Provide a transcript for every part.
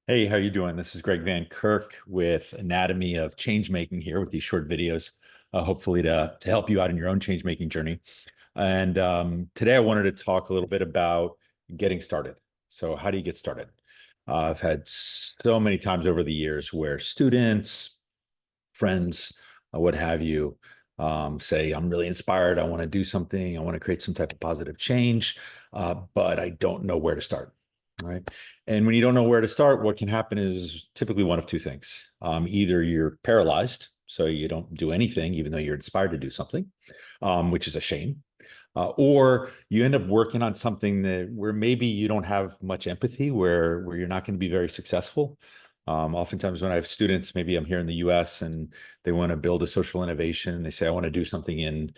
Hey, how you doing? This is Greg Van Kirk with Anatomy of Changemaking here with these short videos, hopefully to help you out in your own change-making journey. And today I wanted to talk a little bit about getting started. So how do you get started? I've had so many times over the years where students, friends, what have you, say, I'm really inspired. I want to do something. I want to create some type of positive change, but I don't know where to start. Right. And when you don't know where to start, what can happen is typically one of two things. Either you're paralyzed, so you don't do anything, even though you're inspired to do something, which is a shame. Or you end up working on something that where maybe you don't have much empathy, where you're not going to be very successful. Oftentimes when I have students, maybe I'm here in the US and they want to build a social innovation and they say, I want to do something in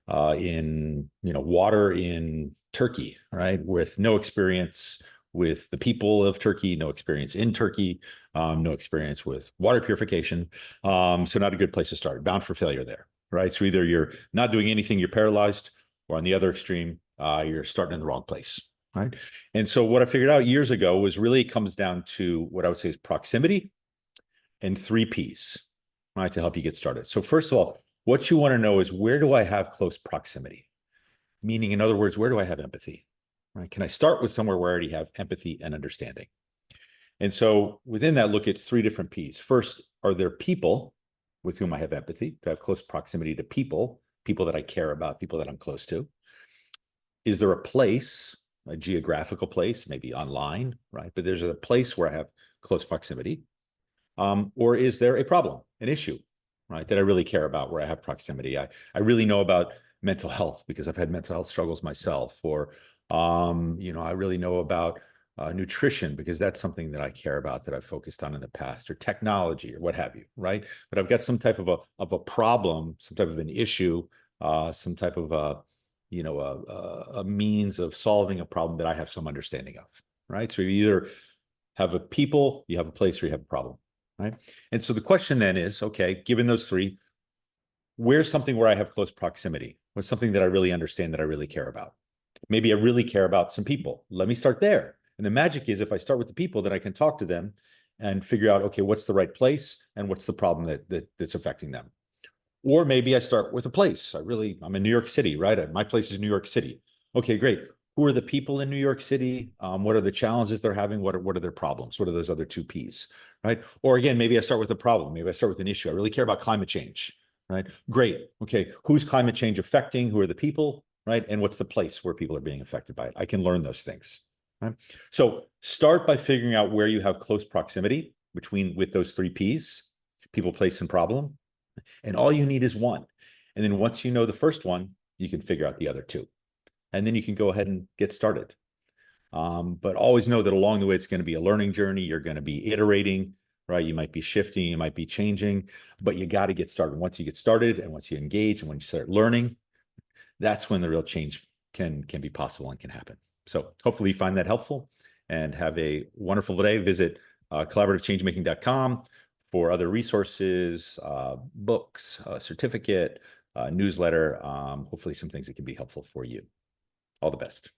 water in Turkey, right? With no experience with the people of Turkey, no experience in Turkey, no experience with water purification. So not a good place to start, bound for failure there, right? So either you're not doing anything, you're paralyzed, or on the other extreme, you're starting in the wrong place, right? And so what I figured out years ago was really it comes down to what I would say is proximity and three P's, right, to help you get started. So first of all, what you want to know is where do I have close proximity? Meaning, in other words, where do I have empathy? Right? Can I start with somewhere where I already have empathy and understanding? And so within that, look at three different P's. First, are there people with whom I have empathy? To have close proximity to people, people that I care about, people that I'm close to? Is there a place, a geographical place, maybe online, right? But there's a place where I have close proximity. Or is there a problem, an issue, right, that I really care about where I have proximity? I really know about mental health because I've had mental health struggles myself, or, I really know about nutrition because that's something that I care about that I've focused on in the past, or technology or what have you, right? But I've got some type of a problem, some type of an issue, some type of a means of solving a problem that I have some understanding of, right? So you either have a people, you have a place, or you have a problem, right? And so the question then is, okay, given those three, where's something where I have close proximity? What's something that I really understand, that I really care about? Maybe I really care about some people. Let me start there. And the magic is if I start with the people, then I can talk to them and figure out, okay, what's the right place and what's the problem that's affecting them. Or maybe I start with a place. I'm in New York City, right? My place is New York City. Okay, great. Who are the people in New York City? What are the challenges they're having? What are their problems? What are those other two P's, right? Or again, maybe I start with a problem. Maybe I start with an issue. I really care about climate change, right? Great. Okay, who's climate change affecting? Who are the people, right? And what's the place where people are being affected by it? I can learn those things, right? So start by figuring out where you have close proximity with those three P's: people, place, and problem. And all you need is one. And then once you know the first one, you can figure out the other two. And then you can go ahead and get started. But always know that along the way, it's going to be a learning journey. You're going to be iterating, right? You might be shifting, you might be changing, but you got to get started. Once you get started and once you engage and when you start learning, that's when the real change can be possible and can happen. So hopefully you find that helpful and have a wonderful day. Visit collaborativechangemaking.com for other resources, books, certificate, newsletter, hopefully some things that can be helpful for you. All the best.